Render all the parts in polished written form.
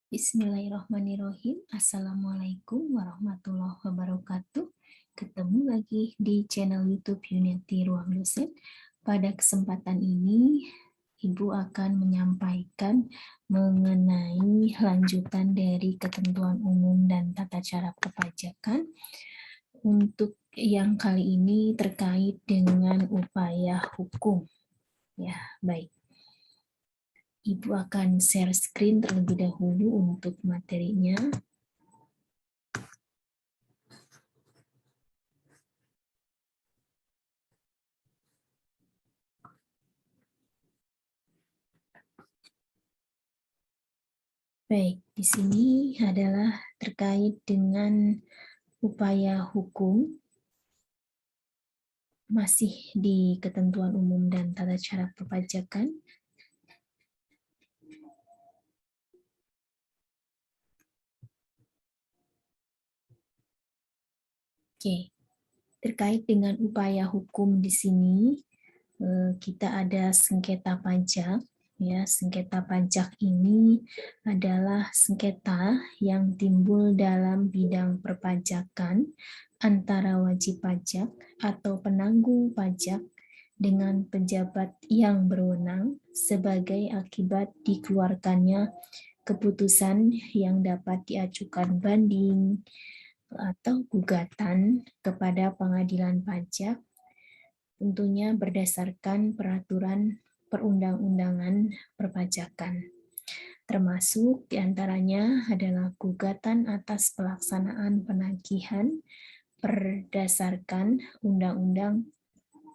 Bismillahirrahmanirrahim. Assalamualaikum warahmatullahi wabarakatuh. Ketemu lagi di channel YouTube Unity Ruang Dosen. Pada kesempatan ini, Ibu akan menyampaikan mengenai lanjutan dari ketentuan umum dan tata cara perpajakan. Untuk yang kali ini terkait dengan upaya hukum. Ya, baik. Ibu akan share screen terlebih dahulu untuk materinya. Baik, di sini adalah terkait dengan upaya hukum masih di ketentuan umum dan tata cara perpajakan. Oke, terkait dengan upaya hukum di sini kita ada sengketa pajak. Ya, sengketa pajak ini adalah sengketa yang timbul dalam bidang perpajakan antara wajib pajak atau penanggung pajak dengan pejabat yang berwenang sebagai akibat dikeluarkannya keputusan yang dapat diajukan banding atau gugatan kepada pengadilan pajak, tentunya berdasarkan peraturan perundang-undangan perpajakan. Termasuk diantaranya adalah gugatan atas pelaksanaan penagihan berdasarkan Undang-Undang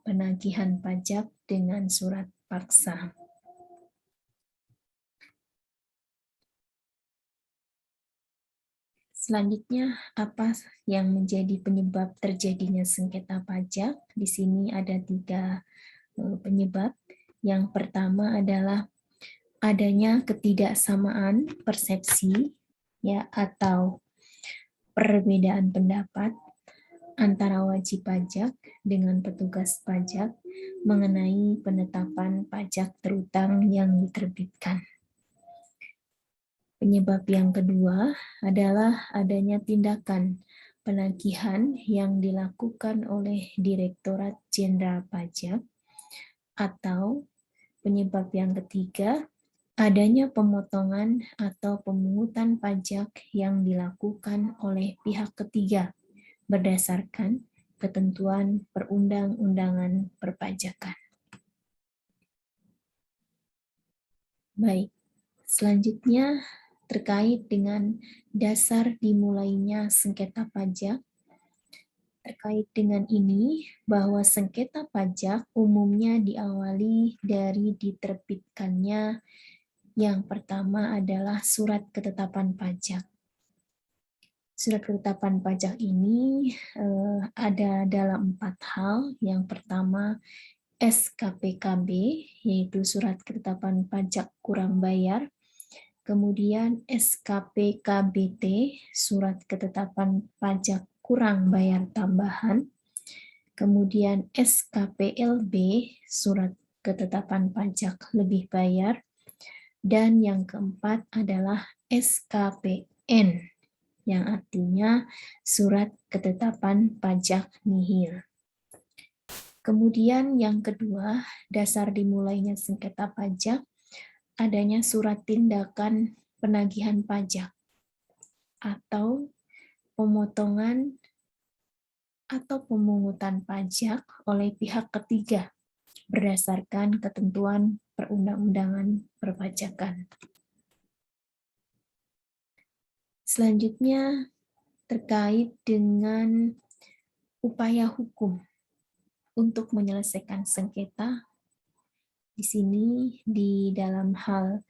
Penagihan Pajak dengan surat paksa. Selanjutnya, apa yang menjadi penyebab terjadinya sengketa pajak? Di sini ada 3 penyebab. Yang pertama adalah adanya ketidaksamaan persepsi ya atau perbedaan pendapat antara wajib pajak dengan petugas pajak mengenai penetapan pajak terutang yang diterbitkan. Penyebab yang kedua adalah adanya tindakan penagihan yang dilakukan oleh Direktorat Jenderal Pajak, atau penyebab yang ketiga adanya pemotongan atau pemungutan pajak yang dilakukan oleh pihak ketiga berdasarkan ketentuan perundang-undangan perpajakan. Baik, selanjutnya terkait dengan dasar dimulainya sengketa pajak. Terkait dengan ini, bahwa sengketa pajak umumnya diawali dari diterbitkannya yang pertama adalah surat ketetapan pajak. Surat ketetapan pajak ini ada dalam 4 hal. Yang pertama, SKPKB, yaitu surat ketetapan pajak kurang bayar. Kemudian SKPKBT, surat ketetapan pajak kurang bayar tambahan. Kemudian SKPLB, surat ketetapan pajak lebih bayar. Dan yang keempat adalah SKPN, yang artinya surat ketetapan pajak nihil. Kemudian yang kedua, dasar dimulainya sengketa pajak adanya surat tindakan penagihan pajak atau pemotongan atau pemungutan pajak oleh pihak ketiga berdasarkan ketentuan perundang-undangan perpajakan. Selanjutnya terkait dengan upaya hukum untuk menyelesaikan sengketa. Di sini di dalam hal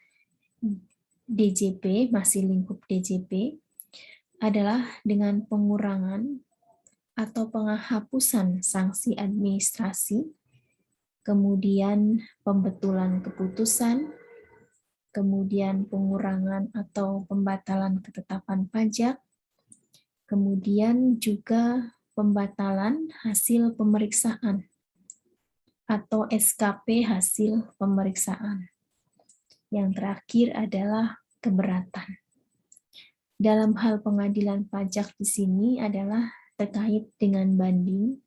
DJP, masih lingkup DJP, adalah dengan pengurangan atau penghapusan sanksi administrasi, kemudian pembetulan keputusan, kemudian pengurangan atau pembatalan ketetapan pajak, kemudian juga pembatalan hasil pemeriksaan atau SKP hasil pemeriksaan. Yang terakhir adalah keberatan. Dalam hal pengadilan pajak di sini adalah terkait dengan banding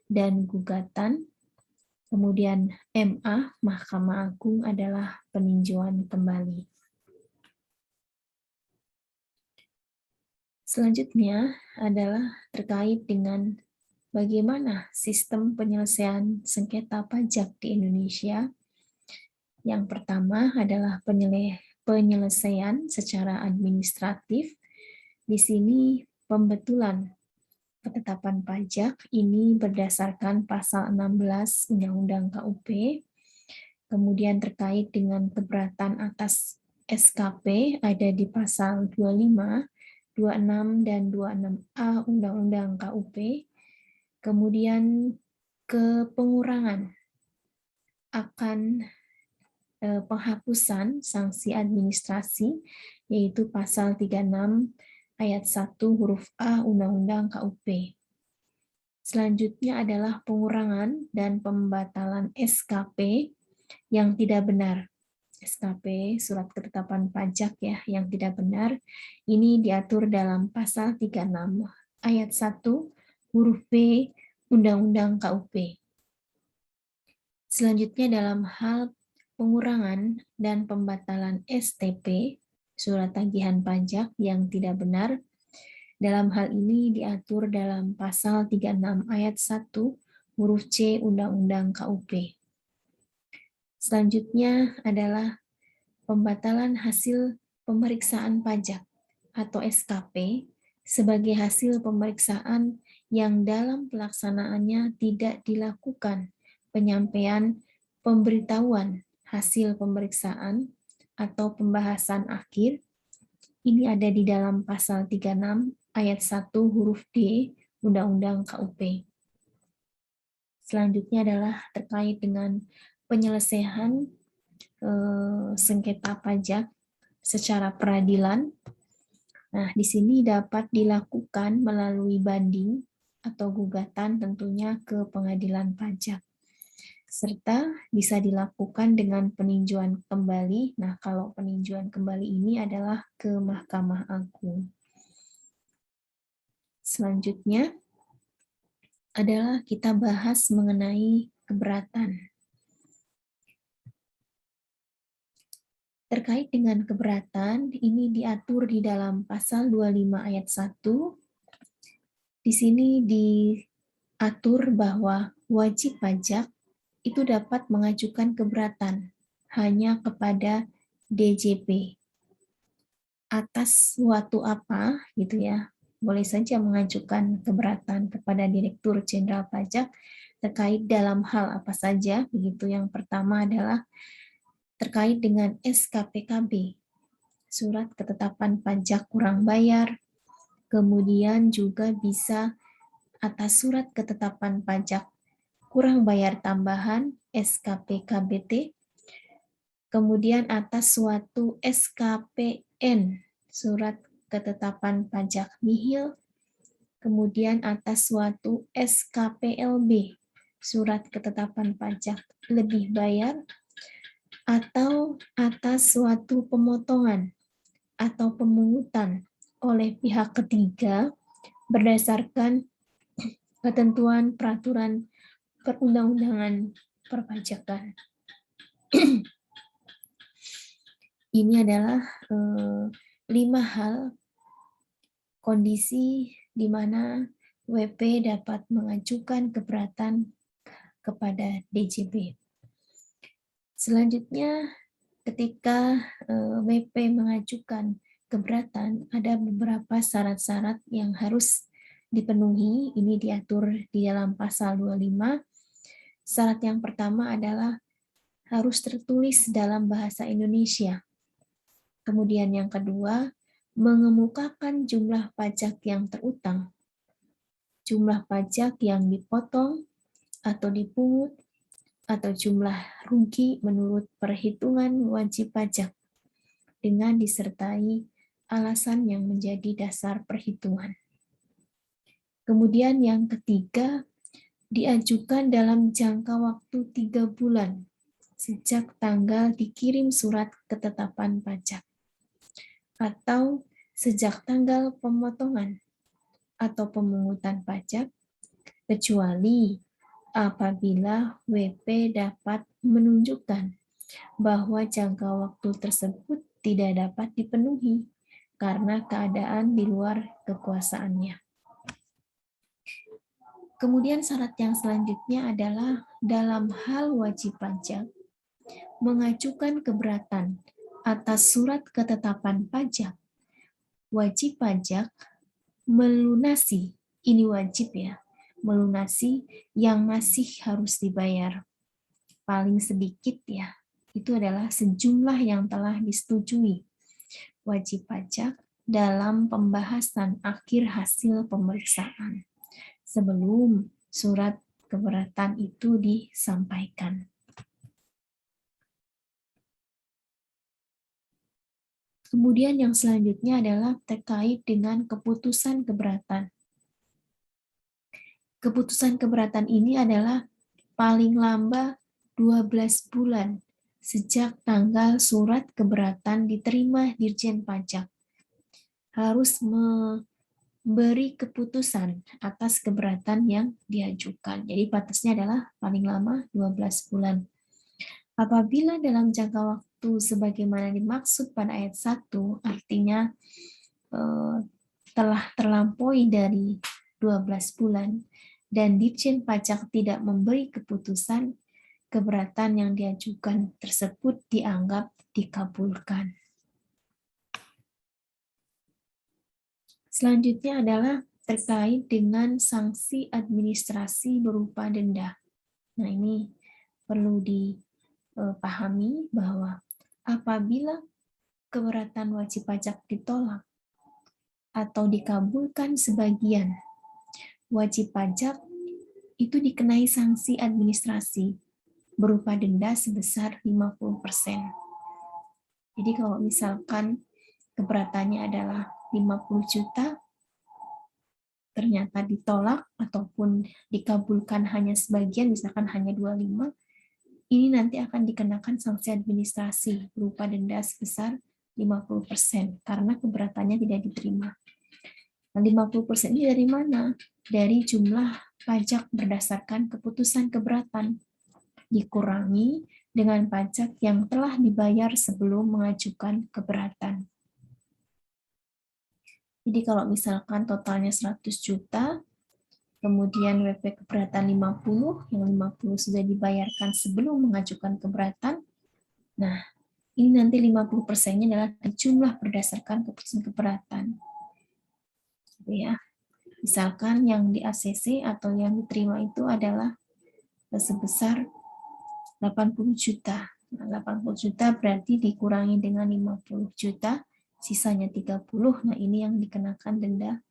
dan gugatan. Kemudian MA, Mahkamah Agung, adalah peninjauan kembali. Selanjutnya adalah terkait dengan bagaimana sistem penyelesaian sengketa pajak di Indonesia. Yang pertama adalah penyelesaian secara administratif. Di sini pembetulan ketetapan pajak ini berdasarkan pasal 16 Undang-Undang KUP. Kemudian terkait dengan keberatan atas SKP ada di pasal 25, 26, dan 26A Undang-Undang KUP. Kemudian pengurangan akan penghapusan sanksi administrasi, yaitu pasal 36 ayat 1 huruf A Undang-Undang KUP. Selanjutnya adalah pengurangan dan pembatalan SKP yang tidak benar. SKP, surat ketetapan pajak ya, yang tidak benar, ini diatur dalam pasal 36 ayat 1 huruf B Undang-Undang KUP. Selanjutnya dalam hal pengurangan dan pembatalan STP, surat tagihan pajak yang tidak benar, dalam hal ini diatur dalam pasal 36 ayat 1 huruf C Undang-Undang KUP. Selanjutnya adalah pembatalan hasil pemeriksaan pajak atau SKP sebagai hasil pemeriksaan yang dalam pelaksanaannya tidak dilakukan penyampaian pemberitahuan hasil pemeriksaan atau pembahasan akhir. Ini ada di dalam pasal 36 ayat 1 huruf D Undang-Undang KUP. Selanjutnya adalah terkait dengan penyelesaian sengketa pajak secara peradilan. Nah, di sini dapat dilakukan melalui banding atau gugatan tentunya ke pengadilan pajak. Serta bisa dilakukan dengan peninjauan kembali. Nah, kalau peninjauan kembali ini adalah ke Mahkamah Agung. Selanjutnya adalah kita bahas mengenai keberatan. Terkait dengan keberatan, ini diatur di dalam pasal 25 ayat 1. Di sini diatur bahwa wajib pajak itu dapat mengajukan keberatan hanya kepada DJP. Atas suatu apa, gitu ya, boleh saja mengajukan keberatan kepada Direktur Jenderal Pajak terkait dalam hal apa saja, begitu. Yang pertama adalah terkait dengan SKPKB, surat ketetapan pajak kurang bayar, kemudian juga bisa atas surat ketetapan pajak kurang bayar tambahan SKPKBT, kemudian atas suatu SKPN, surat ketetapan pajak nihil, kemudian atas suatu SKPLB, surat ketetapan pajak lebih bayar, atau atas suatu pemotongan atau pemungutan oleh pihak ketiga berdasarkan ketentuan peraturan perundang-undangan perpajakan. Ini adalah 5 hal kondisi di mana WP dapat mengajukan keberatan kepada DJP. Selanjutnya, ketika WP mengajukan keberatan, ada beberapa syarat-syarat yang harus dipenuhi. Ini diatur di dalam pasal 25. Syarat yang pertama adalah harus tertulis dalam bahasa Indonesia. Kemudian yang kedua, mengemukakan jumlah pajak yang terutang, jumlah pajak yang dipotong atau dipungut, atau jumlah rugi menurut perhitungan wajib pajak dengan disertai alasan yang menjadi dasar perhitungan. Kemudian yang ketiga, diajukan dalam jangka waktu 3 bulan sejak tanggal dikirim surat ketetapan pajak, atau sejak tanggal pemotongan atau pemungutan pajak, kecuali apabila WP dapat menunjukkan bahwa jangka waktu tersebut tidak dapat dipenuhi karena keadaan di luar kekuasaannya. Kemudian syarat yang selanjutnya adalah dalam hal wajib pajak, mengajukan keberatan atas surat ketetapan pajak, wajib pajak melunasi, ini wajib ya, melunasi yang masih harus dibayar. Paling sedikit ya, itu adalah sejumlah yang telah disetujui wajib pajak dalam pembahasan akhir hasil pemeriksaan sebelum surat keberatan itu disampaikan. Kemudian yang selanjutnya adalah terkait dengan keputusan keberatan. Keputusan keberatan ini adalah paling lambat 12 bulan sejak tanggal surat keberatan diterima Dirjen Pajak. Harus memberi keputusan atas keberatan yang diajukan. Jadi batasnya adalah paling lama 12 bulan. Apabila dalam jangka waktu sebagaimana dimaksud pada ayat 1, artinya telah terlampaui dari 12 bulan, dan Ditjen Pajak tidak memberi keputusan, keberatan yang diajukan tersebut dianggap dikabulkan. Selanjutnya adalah terkait dengan sanksi administrasi berupa denda. Nah, ini perlu dipahami bahwa apabila keberatan wajib pajak ditolak atau dikabulkan sebagian, wajib pajak itu dikenai sanksi administrasi berupa denda sebesar 50%. Jadi kalau misalkan keberatannya adalah 50 juta, ternyata ditolak ataupun dikabulkan hanya sebagian, misalkan hanya 25, ini nanti akan dikenakan sanksi administrasi berupa denda sebesar 50% karena keberatannya tidak diterima. Nah, 50% ini dari mana? Dari jumlah pajak berdasarkan keputusan keberatan, dikurangi dengan pajak yang telah dibayar sebelum mengajukan keberatan. Jadi kalau misalkan totalnya 100 juta, kemudian WP keberatan 50, yang 50 sudah dibayarkan sebelum mengajukan keberatan, nah ini nanti 50%-nya adalah jumlah berdasarkan keputusan keberatan. Gitu ya. Misalkan yang di ACC atau yang diterima itu adalah sebesar 80 juta. Nah, 80 juta berarti dikurangi dengan 50 juta, sisanya 30. Nah, ini yang dikenakan denda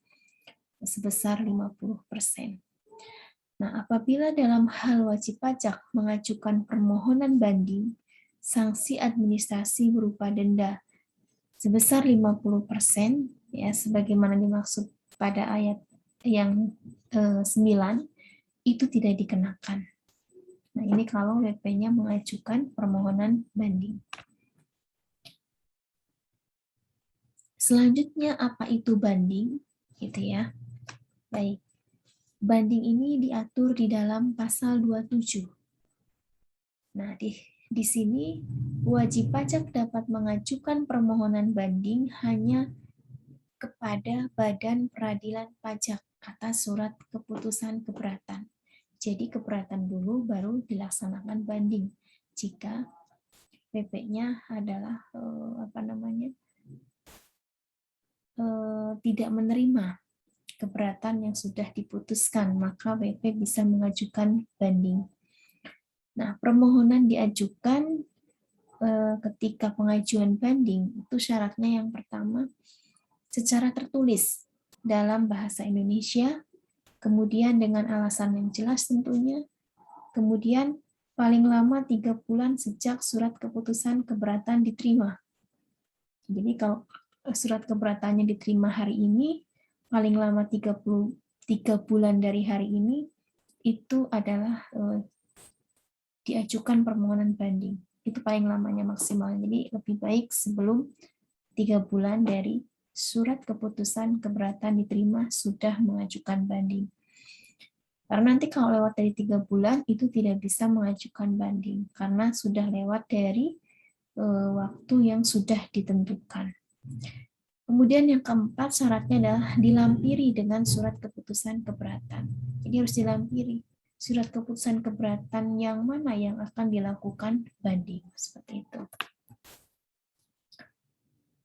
sebesar 50%. Nah, apabila dalam hal wajib pajak mengajukan permohonan banding, sanksi administrasi berupa denda sebesar 50%, ya, sebagaimana dimaksud pada ayat yang 9, itu tidak dikenakan. Nah, ini kalau WP-nya mengajukan permohonan banding. Selanjutnya, apa itu banding? Gitu ya. Baik. Banding ini diatur di dalam pasal 27. Nah, di sini wajib pajak dapat mengajukan permohonan banding hanya kepada Badan Peradilan Pajak atas surat keputusan keberatan. Jadi keberatan dulu baru dilaksanakan banding. Jika PP-nya adalah tidak menerima keberatan yang sudah diputuskan, maka WP bisa mengajukan banding. Nah, permohonan diajukan ketika pengajuan banding itu syaratnya yang pertama secara tertulis dalam bahasa Indonesia, kemudian dengan alasan yang jelas tentunya, kemudian paling lama 3 bulan sejak surat keputusan keberatan diterima. Jadi kalau surat keberatannya diterima hari ini, paling lama 3 bulan dari hari ini, itu adalah diajukan permohonan banding. Itu paling lamanya maksimal. Jadi lebih baik sebelum 3 bulan dari surat keputusan keberatan diterima sudah mengajukan banding. Karena nanti kalau lewat dari 3 bulan itu tidak bisa mengajukan banding karena sudah lewat dari waktu yang sudah ditentukan. Kemudian yang keempat syaratnya adalah dilampiri dengan surat keputusan keberatan. Jadi harus dilampiri surat keputusan keberatan yang mana yang akan dilakukan banding seperti itu.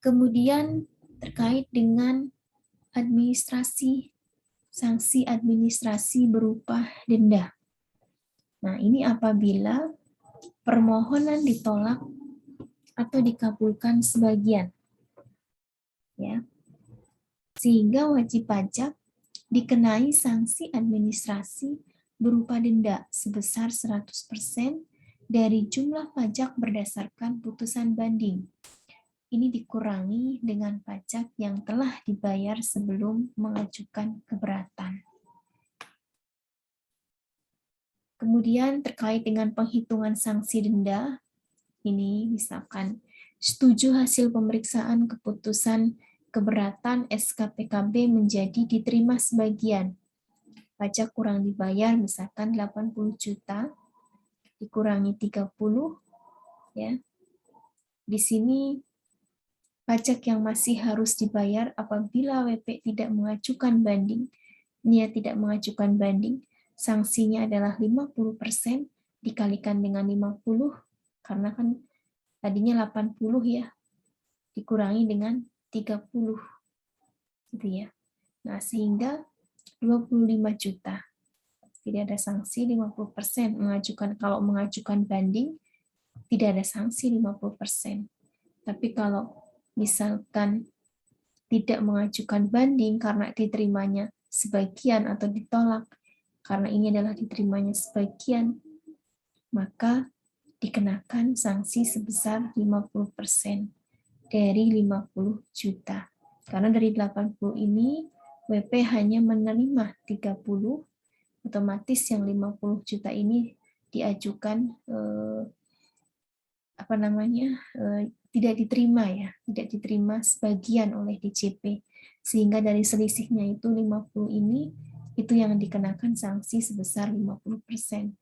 Kemudian terkait dengan administrasi, sanksi administrasi berupa denda. Nah, ini apabila permohonan ditolak atau dikabulkan sebagian. Ya. Sehingga wajib pajak dikenai sanksi administrasi berupa denda sebesar 100% dari jumlah pajak berdasarkan putusan banding. Ini dikurangi dengan pajak yang telah dibayar sebelum mengajukan keberatan. Kemudian terkait dengan penghitungan sanksi denda, ini misalkan setuju hasil pemeriksaan keputusan keberatan SKPKB menjadi diterima sebagian. Pajak kurang dibayar misalkan 80 juta dikurangi 30 ya. Di sini pajak yang masih harus dibayar apabila WP tidak mengajukan banding, niat tidak mengajukan banding, sanksinya adalah 50% dikalikan dengan 50 karena kan tadinya 80 ya, dikurangi dengan 30 gitu ya. Nah, sehingga 25 juta. Tidak ada sanksi 50%. Kalau mengajukan banding tidak ada sanksi 50%. Tapi kalau misalkan tidak mengajukan banding karena diterimanya sebagian atau ditolak karena ini adalah diterimanya sebagian, maka dikenakan sanksi sebesar 50% dari 50 juta. Karena dari 80 ini WP hanya menerima 30, otomatis yang 50 juta ini diajukan tidak diterima ya, tidak diterima sebagian oleh DJP. Sehingga dari selisihnya itu 50 ini itu yang dikenakan sanksi sebesar 50%.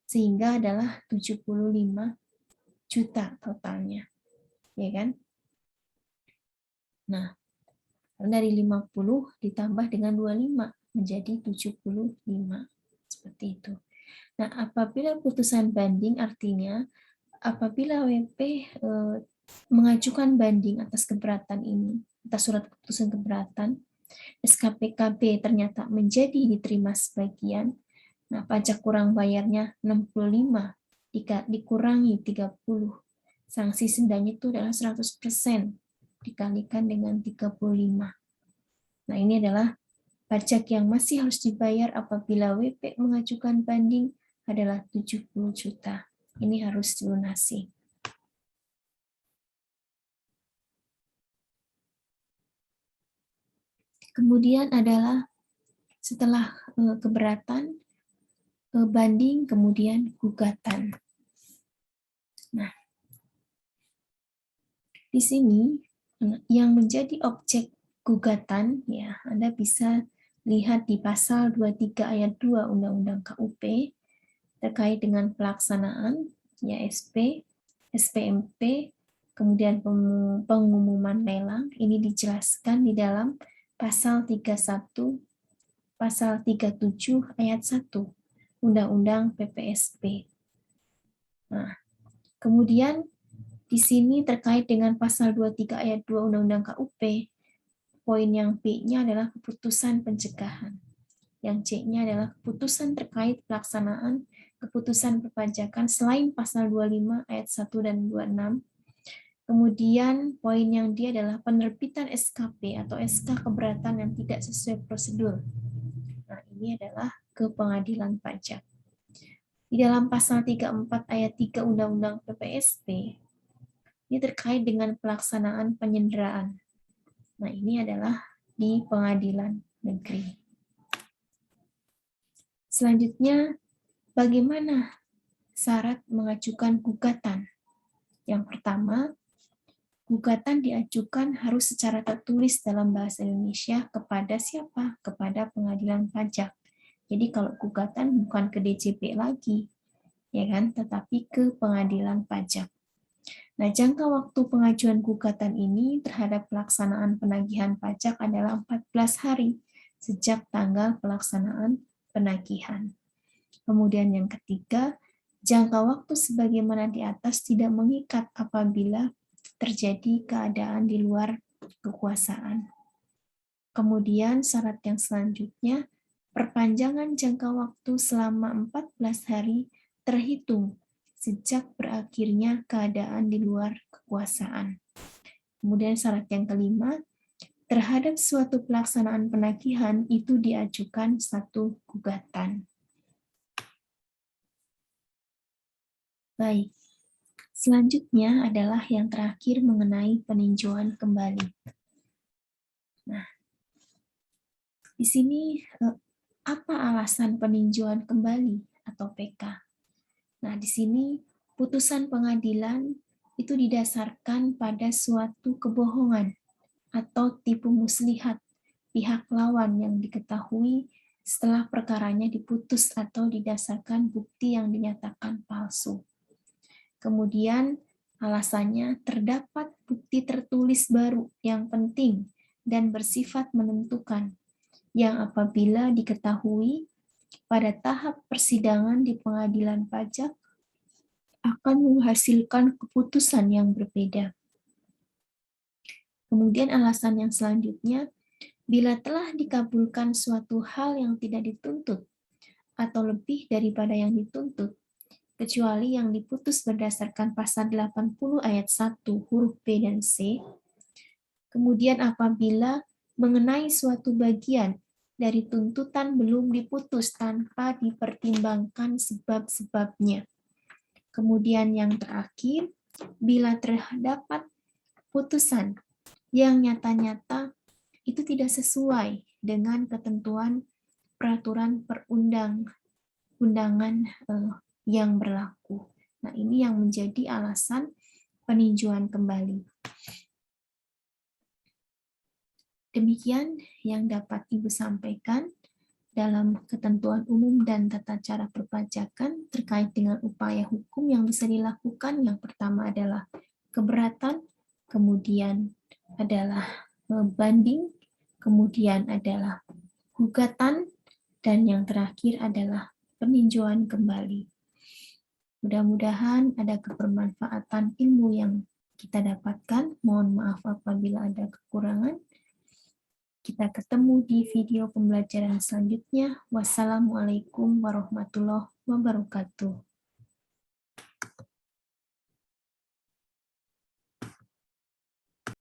Sehingga adalah 75 juta totalnya. Ya kan? Nah, dari 50 ditambah dengan 25 menjadi 75. Seperti itu. Nah, apabila putusan banding artinya apabila WP mengajukan banding atas keberatan ini, atas surat keputusan keberatan, SKPKB ternyata menjadi diterima sebagian, nah pajak kurang bayarnya 65, dikurangi 30, sanksi dendanya itu adalah 100%, dikalikan dengan 35. Nah ini adalah pajak yang masih harus dibayar apabila WP mengajukan banding adalah 70 juta. Ini harus dilunasi. Kemudian adalah setelah keberatan, banding, kemudian gugatan. Nah, di sini yang menjadi objek gugatan, ya Anda bisa lihat di pasal 23 ayat 2 Undang-Undang KUP terkait dengan pelaksanaan, ya SP, SPMP, kemudian pengumuman lelang, ini dijelaskan di dalam pasal 31, pasal 37 ayat 1 Undang-Undang PPSP. Nah, kemudian di sini terkait dengan pasal 23 ayat 2 Undang-Undang KUP, poin yang B-nya adalah keputusan pencegahan. Yang C-nya adalah keputusan terkait pelaksanaan keputusan perpajakan selain pasal 25 ayat 1 dan 26. Kemudian poin yang D adalah penerbitan SKP atau SK keberatan yang tidak sesuai prosedur. Nah, ini adalah ke pengadilan pajak. Di dalam pasal 34 ayat 3 Undang-Undang PPSP, ini terkait dengan pelaksanaan penyanderaan. Nah, ini adalah di pengadilan negeri. Selanjutnya, bagaimana syarat mengajukan gugatan? Yang pertama, gugatan diajukan harus secara tertulis dalam bahasa Indonesia kepada siapa? Kepada pengadilan pajak. Jadi kalau gugatan bukan ke DJP lagi, ya kan, tetapi ke pengadilan pajak. Nah, jangka waktu pengajuan gugatan ini terhadap pelaksanaan penagihan pajak adalah 14 hari sejak tanggal pelaksanaan penagihan. Kemudian yang ketiga, jangka waktu sebagaimana di atas tidak mengikat apabila terjadi keadaan di luar kekuasaan. Kemudian syarat yang selanjutnya, perpanjangan jangka waktu selama 14 hari terhitung sejak berakhirnya keadaan di luar kekuasaan. Kemudian syarat yang kelima, terhadap suatu pelaksanaan penagihan itu diajukan satu gugatan. Baik, selanjutnya adalah yang terakhir mengenai peninjauan kembali. Nah, di sini apa alasan peninjauan kembali atau PK? Nah, di sini putusan pengadilan itu didasarkan pada suatu kebohongan atau tipu muslihat pihak lawan yang diketahui setelah perkaranya diputus atau didasarkan bukti yang dinyatakan palsu. Kemudian alasannya terdapat bukti tertulis baru yang penting dan bersifat menentukan, yang apabila diketahui pada tahap persidangan di pengadilan pajak akan menghasilkan keputusan yang berbeda. Kemudian alasan yang selanjutnya, bila telah dikabulkan suatu hal yang tidak dituntut atau lebih daripada yang dituntut, kecuali yang diputus berdasarkan pasal 80 ayat 1 huruf B dan C, kemudian apabila mengenai suatu bagian dari tuntutan belum diputus tanpa dipertimbangkan sebab-sebabnya. Kemudian yang terakhir, bila terdapat putusan yang nyata-nyata itu tidak sesuai dengan ketentuan peraturan perundang-undangan yang berlaku. Nah, ini yang menjadi alasan peninjauan kembali. Demikian yang dapat Ibu sampaikan dalam ketentuan umum dan tata cara perpajakan terkait dengan upaya hukum yang bisa dilakukan. Yang pertama adalah keberatan, kemudian adalah banding, kemudian adalah gugatan, dan yang terakhir adalah peninjauan kembali. Mudah-mudahan ada kebermanfaatan ilmu yang kita dapatkan. Mohon maaf apabila ada kekurangan. Kita ketemu di video pembelajaran selanjutnya. Wassalamualaikum warahmatullahi wabarakatuh.